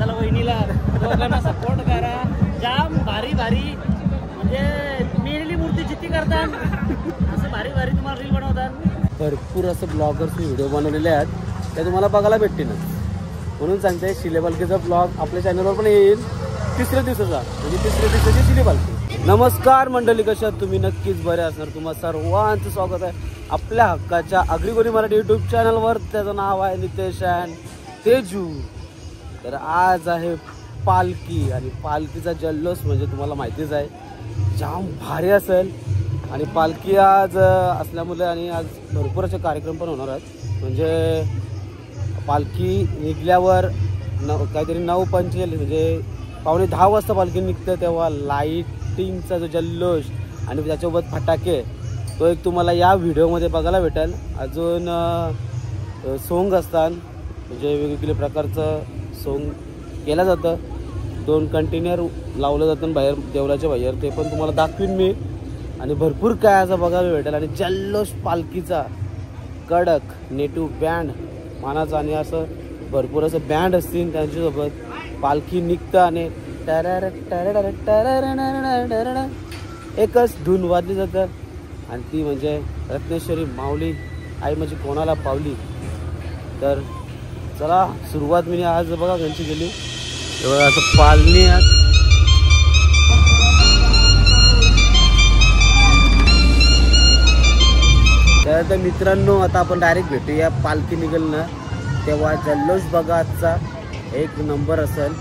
दादाला वहिनीला दोघांना सपोर्ट करा. जाम भारी भारी म्हणजे मेलेली मूर्ती जिती करतात असं भारी भारी तुम्हाला रील बनवतात. भरपूर असं ब्लॉगर्स व्हिडिओ बनवलेले आहेत ते तुम्हाला बघायला भेटतील. म्हणून सांगते शिले पालखीचा ब्लॉग आपल्या चॅनलवर पण येईल तिसऱ्या दिवसाचा, म्हणजे तिसऱ्या दिवसाची शिले पालखी. नमस्कार मंडळी, कशा तुम्ही? नक्कीच बरे असणार. तुम्हाला सर्वांचं स्वागत आहे आपल्या हक्काच्या आगरी मराठी यूट्यूब चॅनलवर. त्याचं नाव आहे नितेश अँड तेजू. तर आज आहे पालखी आणि पालखीचा जल्लोष म्हणजे तुम्हाला माहितीच आहे जाम भारी असेल. आणि पालखी आज असल्यामुळे आणि आज भरपूर असे कार्यक्रम पण होणार आहेत. म्हणजे पालखी निघल्यावर काहीतरी 9:45 म्हणजे 9:45 वाजता पालखी निघते, तेव्हा लाईटिंगचा जो जल्लोष आणि त्याच्यासोबत फटाके तो एक तुम्हाला या व्हिडिओमध्ये बघायला भेटेल. अजून सोंग असतात म्हणजे वेगवेगळ्या प्रकारचं सोंग केलं जातं. 2 कंटेनर लावलं जातं बाहेर देवळाच्या बाहेर, ते पण तुम्हाला दाखवीन मी. आणि भरपूर काय असं बघायला भेटेल. आणि जल्लोष पालखीचा कडक नेटिव्ह बँड मानाचा आणि असं भरपूर असं बँड असतील त्यांच्यासोबत पालखी निघतं आणि एकच धून वाजली जातात आणि ती म्हणजे रत्नेश्वरी माऊली आई म्हणजे कोणाला पावली. तर चला सुरुवात मी आज बघा त्यांची केली. तेव्हा असं पालणी तर मित्रांनो आता आपण डायरेक्ट भेटूया. पालखी निघेल ना तेव्हा जल्लोष बघा आजचा एक नंबर असेल.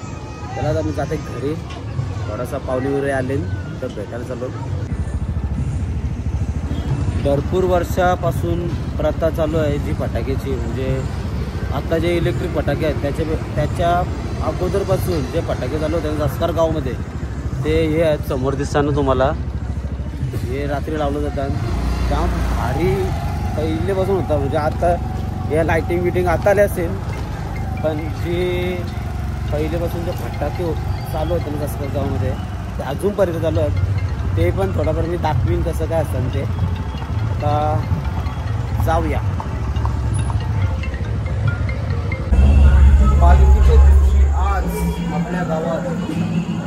त्याला आता मी जाते घरी, थोडासा पावली वगैरे आले तर भेटायला चालू. भरपूर वर्षापासून प्रथा चालू आहे जी फटाक्याची. म्हणजे आता जे इलेक्ट्रिक फटाके आहेत त्याच्या अगोदरपासून जे फटाके चालू होते दसकार गावमध्ये ते हे आहेत समोर दिसताना तुम्हाला. हे रात्री लावलं जातात. जाम भारी पहिलेपासून होता. म्हणजे आता या लाईटिंग बिटिंग आता आले असेल, पण जे पहिलेपासून जे फटाके चालू होते ना दसकार गावामध्ये ते अजूनपर्यंत चालू आहेत. ते पण थोडाफार मी दाखवीन कसं काय असतं ते. आता जाऊया. पालखीच्या दिवशी आज आपल्या गावात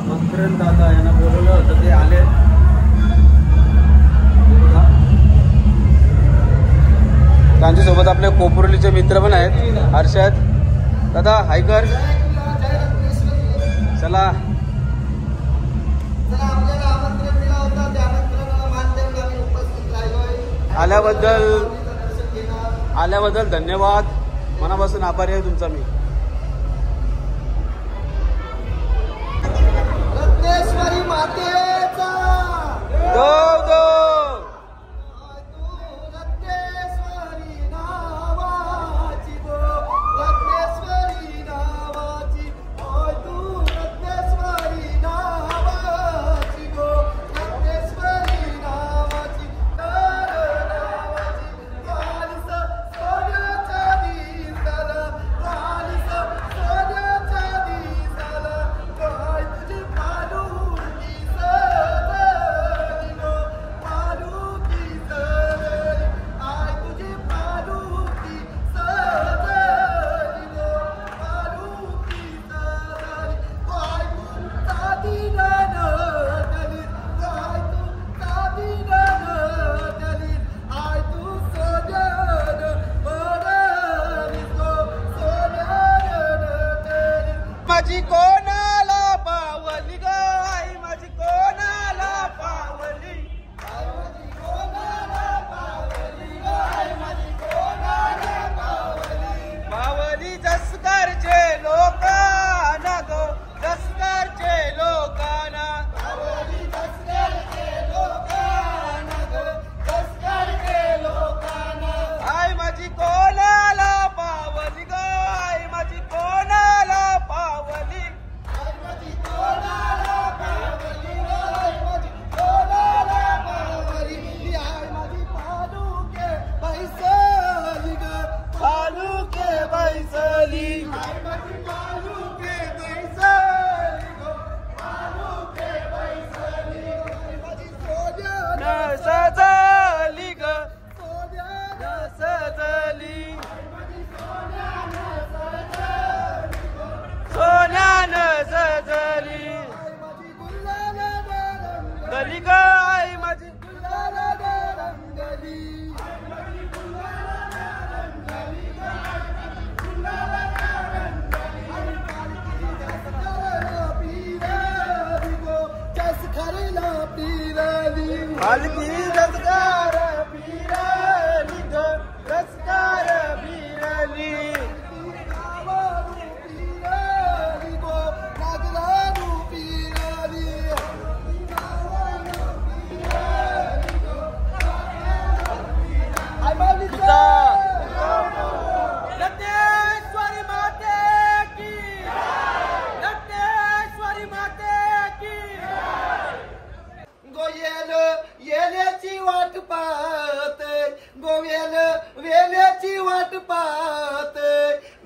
मकरंद दादा यांना बोलवलं होतं, ते आले. त्यांच्यासोबत आपले कोपरोलीचे मित्र पण आहेत. हर्षद दादा हायकर, चला आल्याबद्दल धन्यवाद. मनापासून आभारी आहे तुमचा मी. रत्नेश्वरी मातेचा दो दो माझी कोणाला पावली ग आई माझी कोणाला पावली. माझी कोणाला पावली ग आई माझी कोणाला पावली. पावली जसकारचे लोकांना गो जसकारचे लोकांना. पावली जसकारचे लोकांना गो जसकारचे लोकांना. आई माझी कोणाला पावली ग आई माझी कोणाला पावली. रंगली गाय माझी हलकी रसगार पिराली ग रसगार पिराली नटेश्वरी माते की नटेश्वरी माते की गोयल येल्याची वाट पाहते गोयल वेल्याची वाट पाहते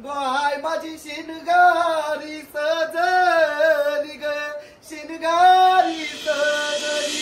गोहाय माझी शिनगारी सजली ग शिनगारी सजली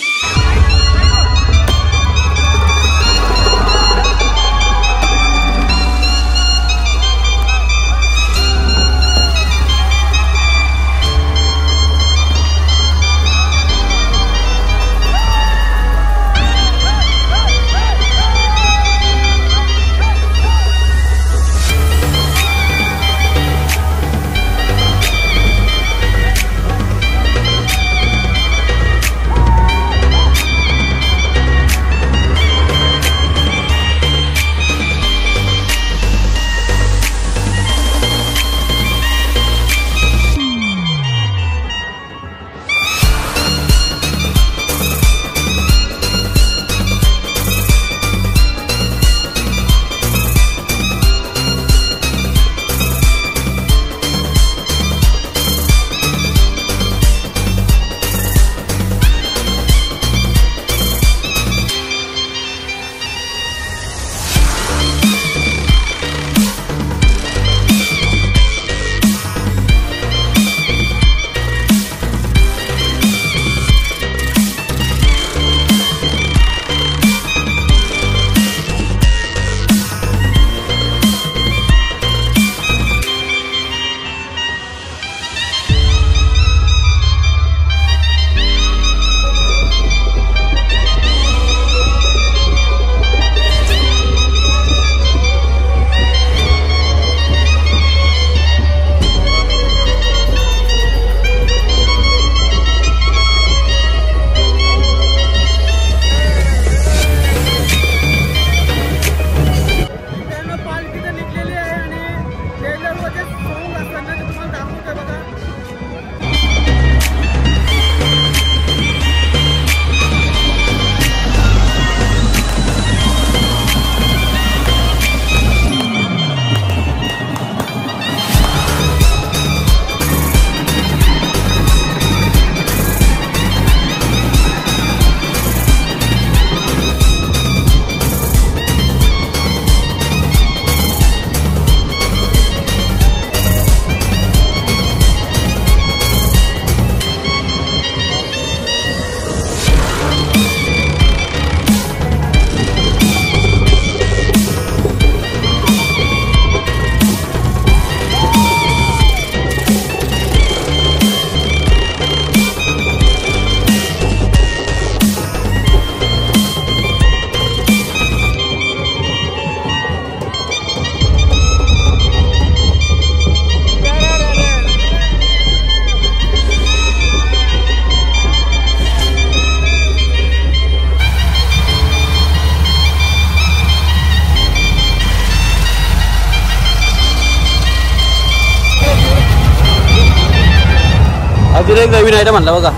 अजून एक नवीन आयटम म्हणला बघा.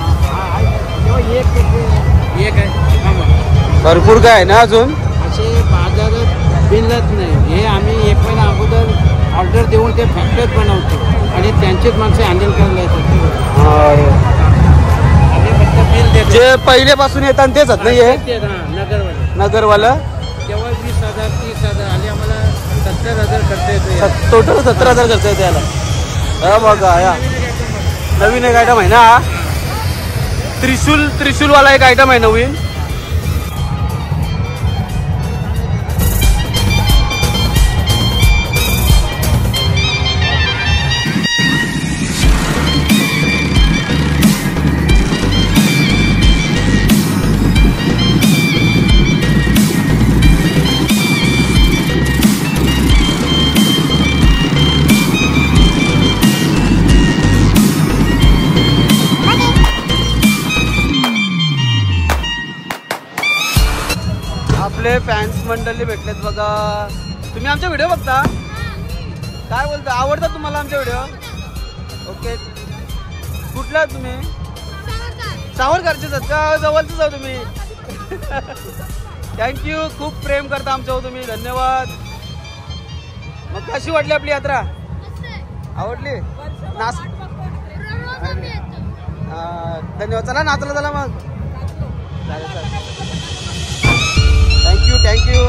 भरपूर काय आहे ना अजून असे बाजारात बिनलत नाही. हे आम्ही एक महिना अगोदर ऑर्डर देऊन ते फॅक्टरीत बनवतो आणि त्यांचेच माणसं हँडल करायला येतात. जे पहिल्यापासून येतात तेच आहेत नाही हे नगरवाला. तेव्हा 20,000 30,000 आले आम्हाला 70,000 खर्च येतो. टोटल 70,000 खर्च येतो याला. हा बघा या नवीन एक आयटम आहे ना. त्रिशूल वाला एक आयटम आहे नवीन. आपले फॅन्स मंडळी भेटलेत बघा. तुम्ही आमचे व्हिडिओ बघता? काय बोलता, आवडतात तुम्हाला आमचे व्हिडिओ? ओके. कुठला तुम्ही? सावरकरचेच आहेत का? जवळच जाऊ तुम्ही. थँक्यू. खूप प्रेम करता आमच्यावर तुम्ही. धन्यवाद. मग कशी वाटली आपली यात्रा? आवडली? धन्यवाद. चला नाचला चला मग. Thank you thank you.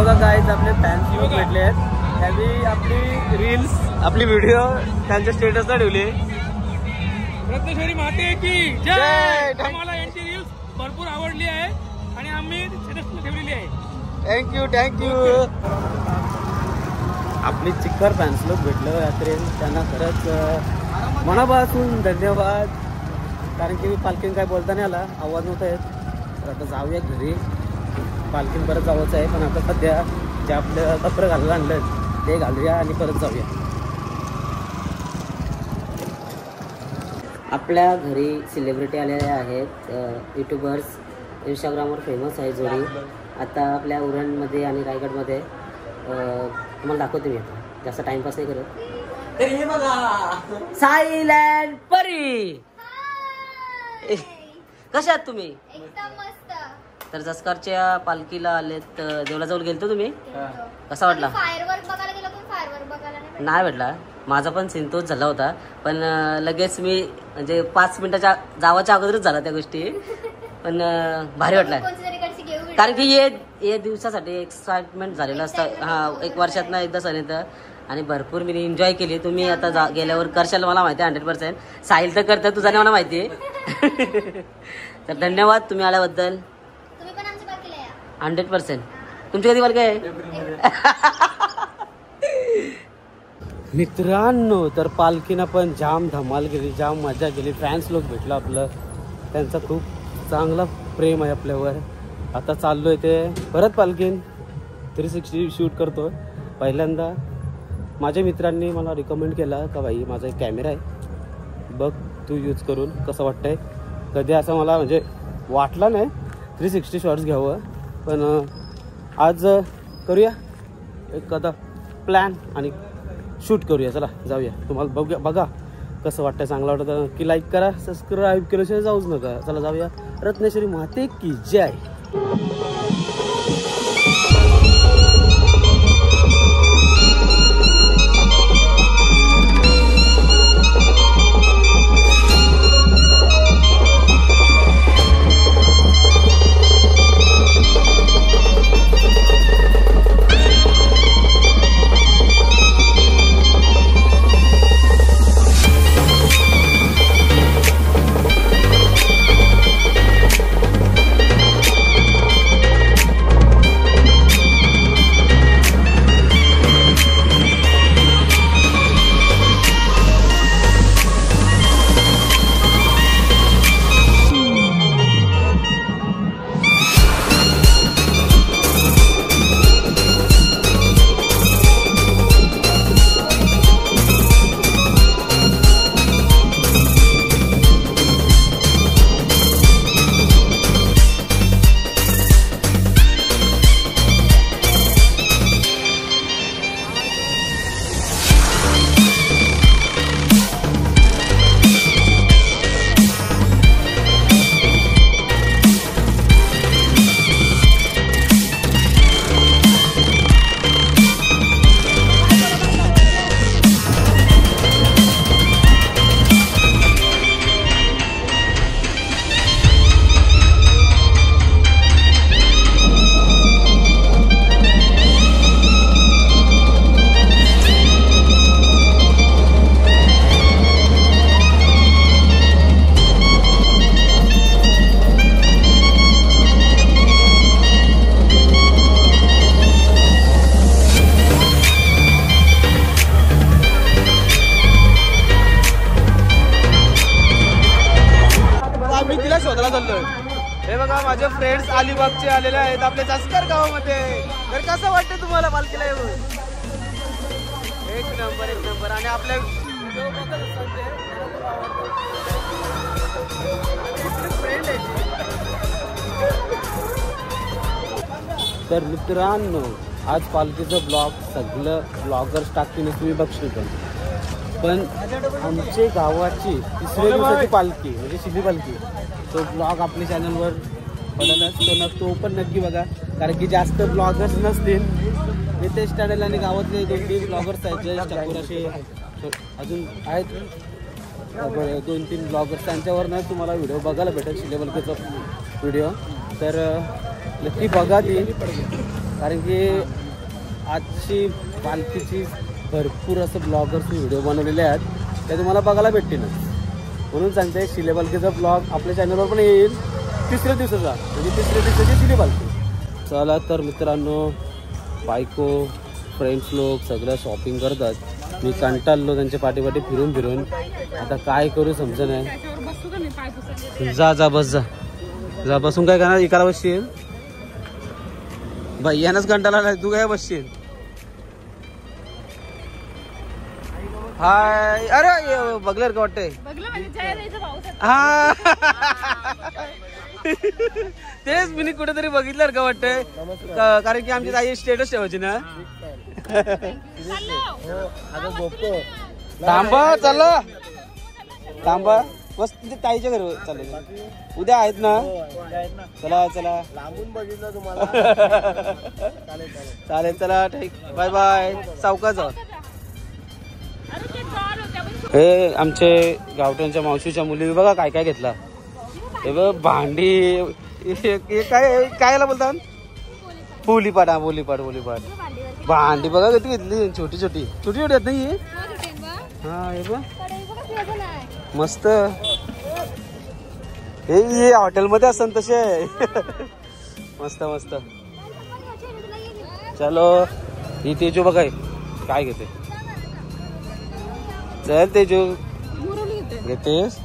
बघा गाईज आपले फॅन्स लोक भेटले आहेत. त्यांनी आपली रील्स आपली व्हिडिओ त्यांच्या स्टेटसला ठेवली. रत्नेश्वरी माते की जय. आम्हाला यांची रील्स भरपूर आवडली आहे आणि आम्ही स्टेटसला ठेवलेली आहे. थँक्यू. आपली चिक्कर फॅन्स लोक भेटलं यात्रेत, त्यांना खरंच मनापासून धन्यवाद. कारण की पालखीन काय बोलता नाही आला, आवाज नव्हता येत. तर आता जाऊया घरी, पालखीन परत जावंच आहे. पण आता सध्या जे आपलं कपडे घालायला आणलं ते घालूया आणि परत जाऊया. आपल्या घरी सेलिब्रिटी आलेले आहेत, यूट्यूबर्स, इंस्टाग्रामवर फेमस आहे जोडी. आता आपल्या उरणमध्ये आणि रायगडमध्ये तुम्हाला दाखवते मी. आता जास्त टाइमपास नाही करत. सायलंट परी, कशा आहात तुम्ही? एकदम मस्त. तर जसकारच्या पालखीला आलेत, देवळाजवळ गेलतो तुम्ही, कसा वाटला? फायरवर्क बघायला गेलो पण फायरवर्क बघायला नाही भेटला. माझा पण सिंतोष झाला होता, पण लगेच मी म्हणजे 5 मिनिटाच्या जावाच्या अगोदरच झाला त्या गोष्टी. पण भारी वाटला, कारण की हे दिवसासाठी एक्साइटमेंट झालेलं असतं. हा, 1 वर्षात ना एकदा सण येतं आणि भरपूर मी एन्जॉय केली. तुम्ही आता गेल्यावर करशाल मला माहिती आहे 100%. साहिल तर करतं, तुझा नाही मला माहिती आहे. तर धन्यवाद तुम्ही आल्याबद्दल. 100%. तुमची कधी पालखी आहे? मित्रांनो, तर पालखीनं पण जाम धमाल केली, जाम मजा केली. फॅन्स लोक भेटलं आपलं, त्यांचा खूप चांगला प्रेम आहे आपल्यावर. आता चाललोय ते परत पालखीन 360 शूट करतो. पहिल्यांदा माझ्या मित्रांनी मला रिकमेंड केला का भाई माझा एक कॅमेरा आहे, बघ तू यूज करून कसं वाटतंय. कधी असं मला म्हणजे वाटलं नाही 360 शॉट्स घ्यावं, पण आज करूया एखादा प्लॅन आणि शूट करूया. चला जाऊया. तुम्हाला बघा कसं वाटतं. चांगलं वाटतं की लाईक करा, सबस्क्राईब केल्याशिवाय जाऊच नका. चला जाऊया. रत्नेश्वरी माते की जय. हे बघा माझे फ्रेंड्स अलिबागचे आलेले आहेत आपल्या जास्कर गावामध्ये. तर कसं वाटतं तुम्हाला पालखीला येऊन? एक नंबर. आणि आपल्या तर मित्रांनो, आज पालखीचं ब्लॉग सगळं ब्लॉगर्स टाकतील तुम्ही बघशील. पण आमचे गावाची 3ऱ्या दिवसाची पालखी म्हणजे शिली पालखी, तो ब्लॉग आपल्या चॅनलवर पडलाच, तो पण नक्की बघा. कारण की जास्त ब्लॉगर्स नसतील. नितेश टाडेल आणि गावातले 2-3 ब्लॉगर्स आहेत, जयेश ठाकूर असे अजून आहेत 2-3 ब्लॉगर्स. त्यांच्यावरनं तुम्हाला व्हिडिओ बघायला भेटेल शिले पालखीचा व्हिडिओ. तर नक्की बघा ती. कारण की आजची पालखीची भरपूर असं ब्लॉगर्स व्हिडिओ बनवलेले आहेत ते तुम्हाला बघायला भेटतीलच. म्हणून सांगते शिले पालखीचा ब्लॉग आपल्या चॅनलवर पण येईल तिसऱ्या दिवसाचा, म्हणजे तिसऱ्या दिवसाची शिले पालखी. चला तर मित्रांनो, बायको फ्रेंड्स लोक सगळं शॉपिंग करतात. मी कंटाळलो त्यांच्या पाठीपाठी फिरून फिरून. आता काय करू समज नाही. जा बस जा बसून काय करणार, एकाला बसशील बाई, यानंच कंटाळा नाही, तू काय बसशील. हाय, अरे बघलं का वाटतंय. हा तेच मी कुठेतरी बघितलं का वाटतंय, कारण की आमची ताई स्टेटस ठेवायची ना. थांबा चला थांबा, बस तिथे ताईच्या घरी चालेल. उद्या आहेत ना, चला चला. लांबून बघितलं तुम्हाला. चालेल चला, ठीक, बाय बाय. सावकाश. हे आमचे गावठ्यांच्या मावशीच्या मुली बघा काय काय घेतला. हे बघ भांडी, काय बोलतात, पोलीपाट. हा पोलीपाट भांडी बघा किती घेतली, छोटी छोटी आहेत नाही. हा हे बघ मस्त. हे हॉटेलमध्ये असतात तसे. मस्त मस्त. चलो, ही तेजू बघा काय घेते. चल तेजू, घेतेस.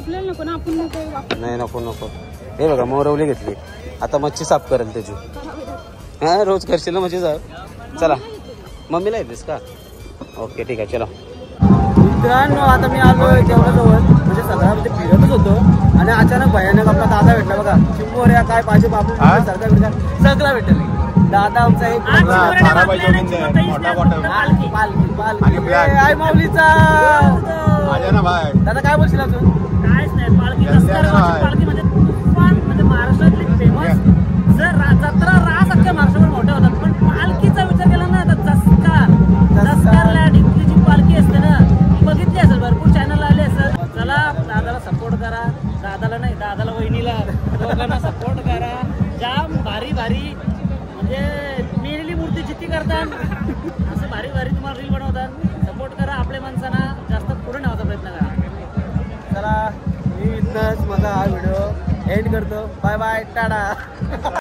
नाही नको. हे बघा मोरवली घेतली. आता मच्छी साफ करेल तेजू. हा रोज करशील ना मच्छी साफ. चला, मम्मीला येतेस का? ओके ठीक आहे, चला. मित्रांनो, आता मी आलो देवळाजवळ, म्हणजे सगळा म्हणजे फिरतच होतो आणि अचानक भयानक आपला दादा भेटला बघा. चिंबोऱ्या काय पाहिजे बाबू सारखा भेटला, सगळा भेटला. दादा आमचा एक पालखी माऊलीचा. दादा काय बोलशील अजून? कायच नाही, पालखी म्हणजे तुफान, म्हणजे महाराष्ट्रातली फेमस. जत्रा रास अख्ख्या महाराष्ट्रावर मोठ्या होतात, पण पालखीचा विचार केला ना तर जसकारला ढिकली जी पालखी असते ना, बघितली असेल, भरपूर चॅनल आले असेल. चला दादाला सपोर्ट करा. दादाला वहिनीला दोघांना सपोर्ट करा. जाम भारी म्हणजे मेलेली मूर्ती जिती करतात असं भारी तुम्हाला रील बनवतात. सपोर्ट करा. आपल्या माणसांना जास्त पुढे नेण्याचा प्रयत्न करा. चला, मी इथनंच माझा हा व्हिडिओ एंड करतो. Bye bye, Tata.